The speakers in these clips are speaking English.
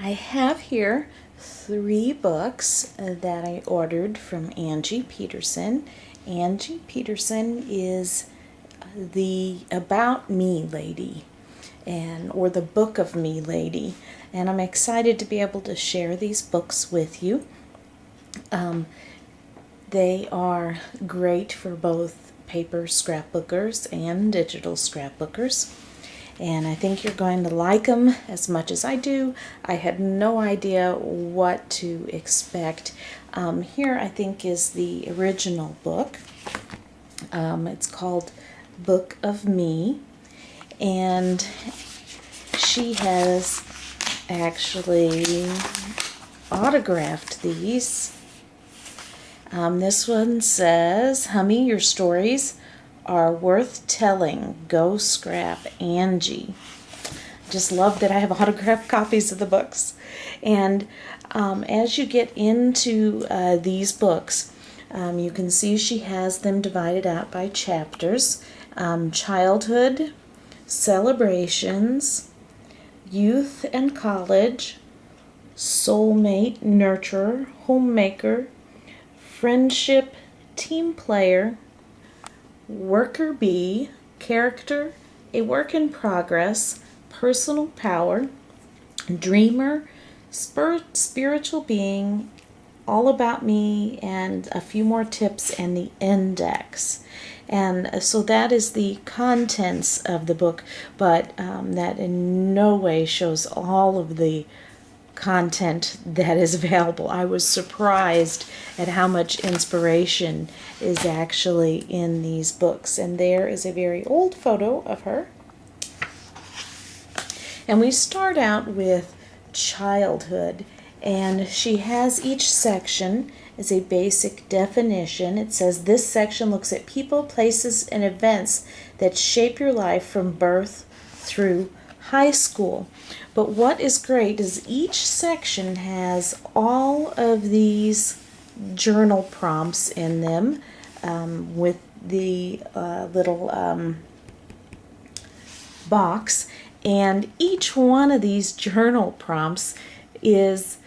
I have here 3 books that I ordered from Angie Pedersen. Angie Pedersen is the About Me lady, or the Book of Me lady, and I'm excited to be able to share these books with you. They are great for both paper scrapbookers and digital scrapbookers, and I think you're going to like them as much as I do. I had no idea what to expect. Here I think is the original book. It's called Book of Me, and she has actually autographed these. This one says, "Hummy, your stories are worth telling. Go scrap, Angie." Just love that I have autographed copies of the books. And as you get into these books, you can see she has them divided out by chapters. Childhood, celebrations, youth and college, soulmate, nurturer, homemaker, friendship, team player, worker bee, character, a work in progress, personal power, dreamer, spiritual being, all about me, and a few more tips, and the index. And so that is the contents of the book, but that in no way shows all of the content that is available. I was surprised at how much inspiration is actually in these books. And there is a very old photo of her. And we start out with childhood, and she has each section as a basic definition. It says this section looks at people, places, and events that shape your life from birth through high school. But what is great is each section has all of these journal prompts in them, with the little box, and each one of these journal prompts is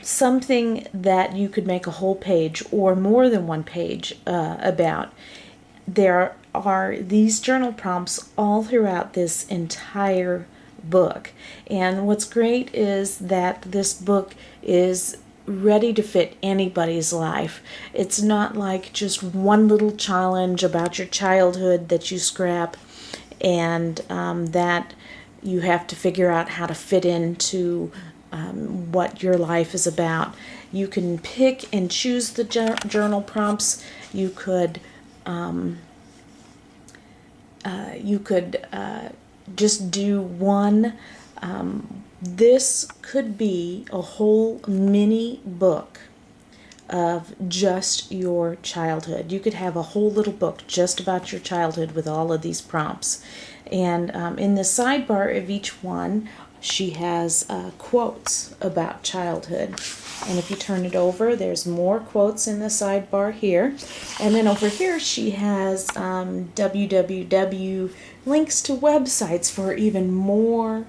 something that you could make a whole page or more than one page about. There are these journal prompts all throughout this entire book. And what's great is that this book is ready to fit anybody's life. It's not like just one little challenge about your childhood that you scrap and that you have to figure out how to fit into what your life is about. You can pick and choose the journal prompts. You could just do one. This could be a whole mini book of just your childhood. You could have a whole little book just about your childhood with all of these prompts. And in the sidebar of each one, she has quotes about childhood. And if you turn it over, there's more quotes in the sidebar here. And then over here, she has www links to websites for even more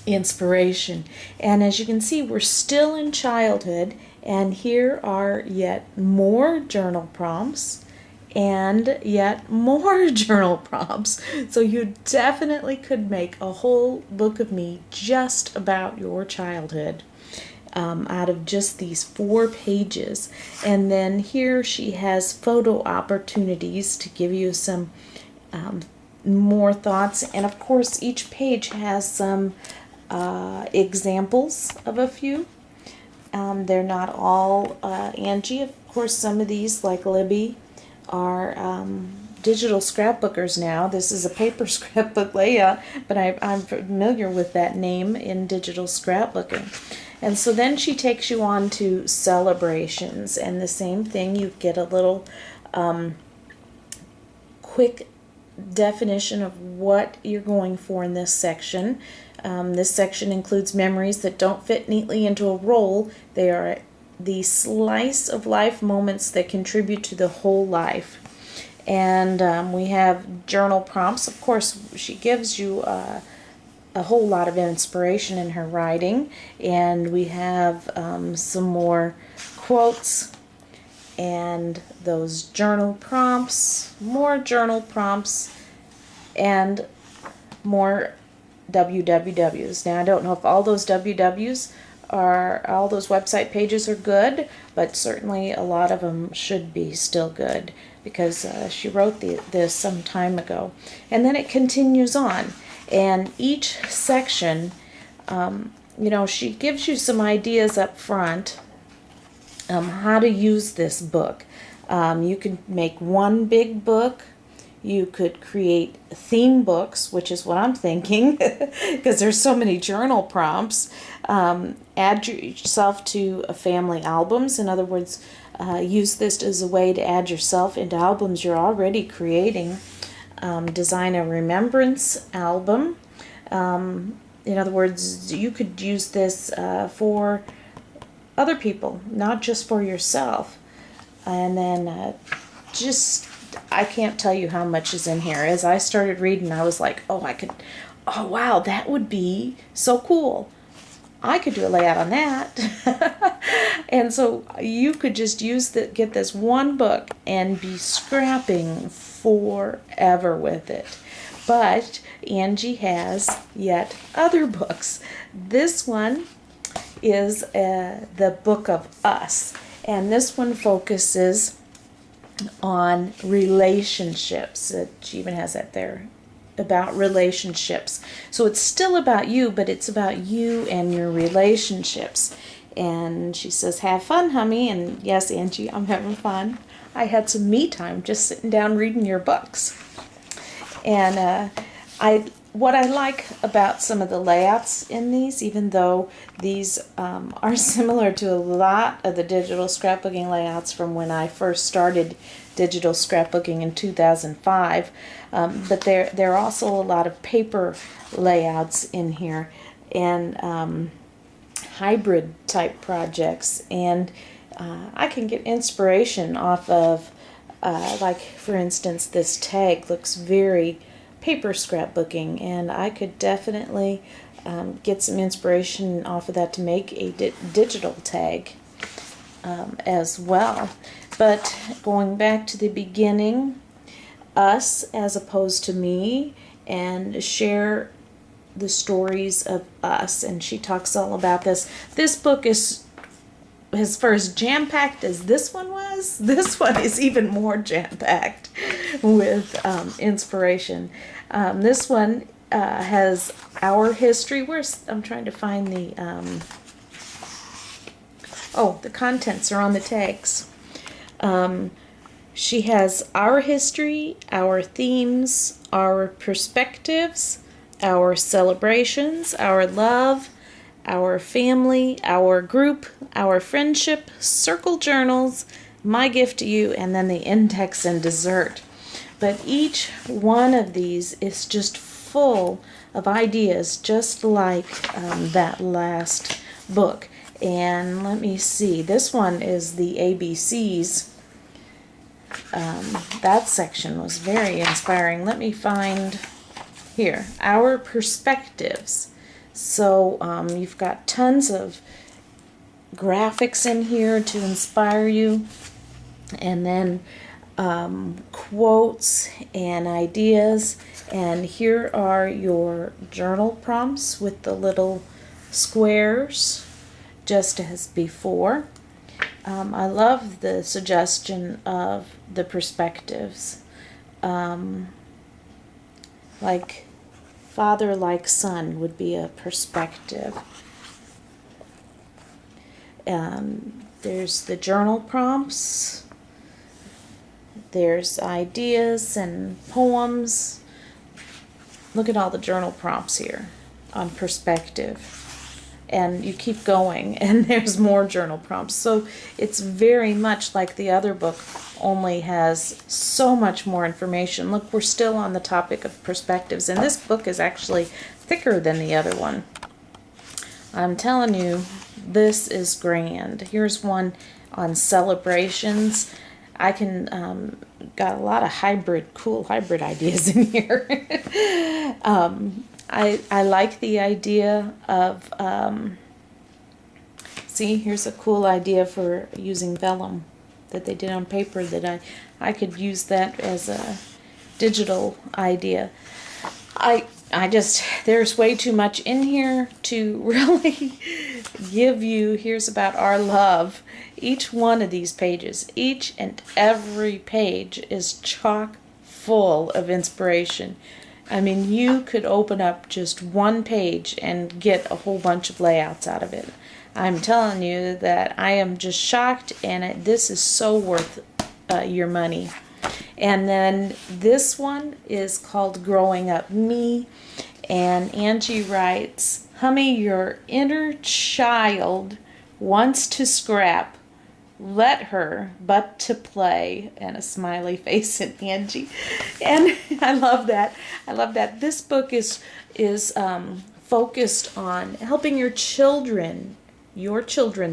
inspiration. And as you can see, we're still in childhood, and here are yet more journal prompts and yet more journal prompts. So you definitely could make a whole book of me just about your childhood out of just these 4 pages. And then here she has photo opportunities to give you some more thoughts. And of course, each page has some examples of a few. They're not all Angie. Of course, some of these, like Libby, are digital scrapbookers now. This is a paper scrapbook layout, but I'm familiar with that name in digital scrapbooking. And so then she takes you on to celebrations, and the same thing, you get a little quick definition of what you're going for in this section. This section includes memories that don't fit neatly into a role. They are the slice of life moments that contribute to the whole life. And we have journal prompts. Of course, she gives you a whole lot of inspiration in her writing, and we have some more quotes and those journal prompts, more journal prompts, and more wwws. Now, I don't know if all those wwws all those website pages are good, but certainly a lot of them should be still good, because she wrote this some time ago. And then it continues on, and each section, she gives you some ideas up front how to use this book. You can make one big book. You could create theme books, which is what I'm thinking, because there's so many journal prompts. Add yourself to family albums. In other words, use this as a way to add yourself into albums you're already creating. Design a remembrance album. In other words, you could use this for other people, not just for yourself. And then I can't tell you how much is in here. As I started reading, I was like, oh wow, that would be so cool. I could do a layout on that. And so you could just get this one book and be scrapping forever with it. But Angie has yet other books. This one is the Book of Us, and this one focuses on relationships. She even has that there, about relationships. So it's still about you, but it's about you and your relationships. And she says, have fun, honey. And yes, Angie, I'm having fun. I had some me time just sitting down reading your books. And what I like about some of the layouts in these, even though these are similar to a lot of the digital scrapbooking layouts from when I first started digital scrapbooking in 2005, but there are also a lot of paper layouts in here, and hybrid type projects, and I can get inspiration off of like, for instance, this tag looks very paper scrapbooking, and I could definitely get some inspiration off of that to make a digital tag as well. But going back to the beginning, us as opposed to me, and share the stories of us, and she talks all about this. This book is as far as jam-packed as this one was. This one is even more jam-packed with inspiration. This one has our history. I'm trying to find the the contents are on the tags. She has our history, our themes, our perspectives, our celebrations, our love, our family, our group, our friendship, circle journals, my gift to you, and then the index and dessert. But each one of these is just full of ideas, just like that last book. And let me see, this one is the ABCs. That section was very inspiring. Let me find here, our perspectives. So you've got tons of graphics in here to inspire you, and then quotes and ideas. And here are your journal prompts with the little squares, just as before. I love the suggestion of the perspectives, like father like son would be a perspective. There's the journal prompts, there's ideas and poems. Look at all the journal prompts here on perspective. And you keep going, and there's more journal prompts. So it's very much like the other book, only has so much more information. Look, we're still on the topic of perspectives, and this book is actually thicker than the other one. I'm telling you, this is grand. Here's one on celebrations. I can got a lot of cool hybrid ideas in here. I like the idea of see, here's a cool idea for using vellum that they did on paper that I could use that as a digital idea. I just, there's way too much in here to really give you, here's about our love. Each one of these pages, each and every page is chock full of inspiration. I mean, you could open up just one page and get a whole bunch of layouts out of it. I'm telling you that I am just shocked, and this is so worth your money. And then this one is called Growing Up Me, and Angie writes, "Hummy, your inner child wants to scrap. Let her but to play," and a smiley face in Angie. And I love that. I love that. This book is focused on helping your children's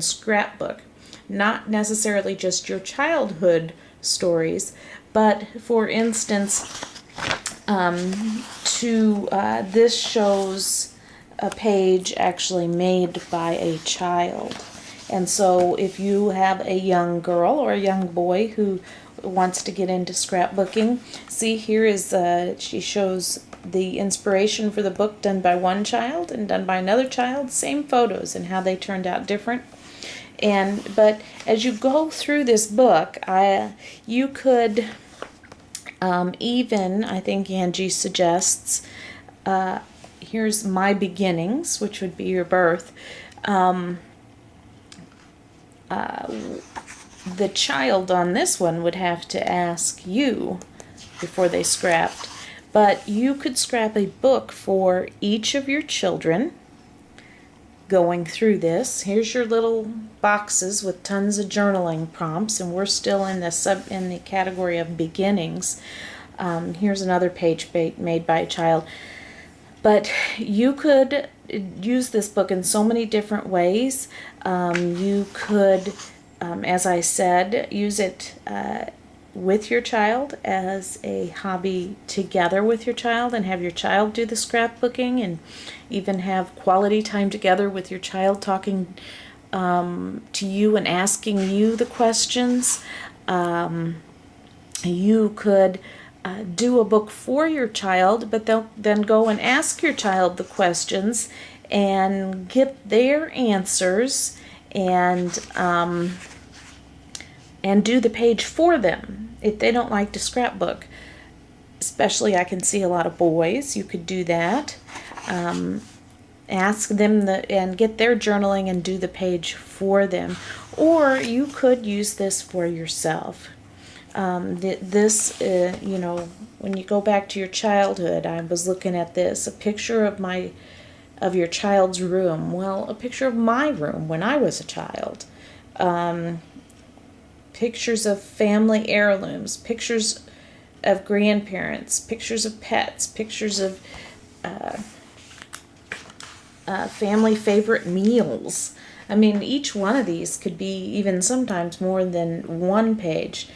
scrapbook, not necessarily just your childhood stories, but for instance, this shows a page actually made by a child. And so if you have a young girl or a young boy who wants to get into scrapbooking, see, here is she shows the inspiration for the book done by one child and done by another child, same photos and how they turned out different. But as you go through this book, you could even, I think Angie suggests, here's my beginnings, which would be your birth. The child on this one would have to ask you before they scrapped. But you could scrap a book for each of your children going through this. Here's your little boxes with tons of journaling prompts, and we're still in the category of beginnings. Here's another page made by a child. But you could use this book in so many different ways. You could, as I said, use it with your child as a hobby together with your child, and have your child do the scrapbooking, and even have quality time together with your child, talking to you and asking you the questions. You could do a book for your child, but then go and ask your child the questions and get their answers, and do the page for them if they don't like to scrapbook. Especially, I can see a lot of boys. You could do that. Ask them and get their journaling and do the page for them. Or you could use this for yourself. When you go back to your childhood, I was looking at this, a picture of your child's room. Well, a picture of my room when I was a child. Pictures of family heirlooms, pictures of grandparents, pictures of pets, pictures of family favorite meals. I mean, each one of these could be even sometimes more than one page.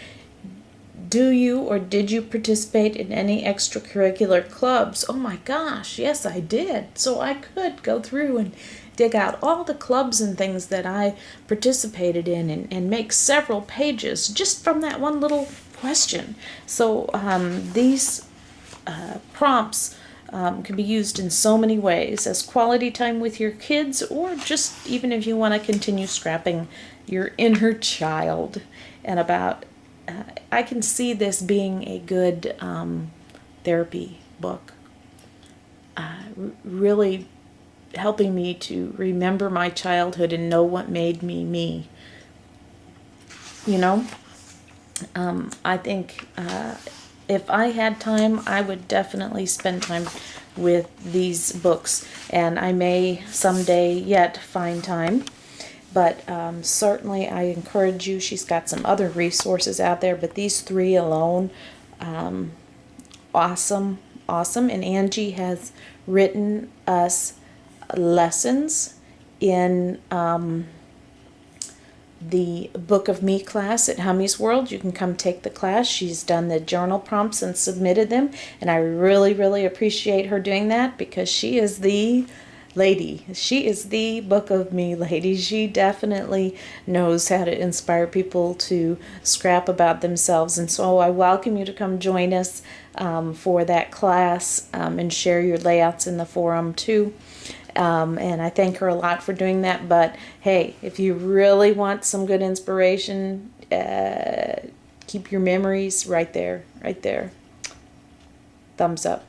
Do you or did you participate in any extracurricular clubs? Oh my gosh, yes I did. So I could go through and dig out all the clubs and things that I participated in, and make several pages just from that one little question. So these prompts can be used in so many ways, as quality time with your kids, or just even if you want to continue scrapping your inner child. And I can see this being a good therapy book. Really helping me to remember my childhood and know what made me me. I think if I had time, I would definitely spend time with these books, and I may someday yet find time. But certainly I encourage you. She's got some other resources out there, but these three alone, awesome. And Angie has written us lessons in the Book of Me class at Hummy's World, you can come take the class. She's done the journal prompts and submitted them, and I really, really appreciate her doing that because she is the lady. She is the Book of Me lady. She definitely knows how to inspire people to scrap about themselves, and so I welcome you to come join us for that class and share your layouts in the forum too. And I thank her a lot for doing that. But hey, if you really want some good inspiration, keep your memories right there, right there. Thumbs up.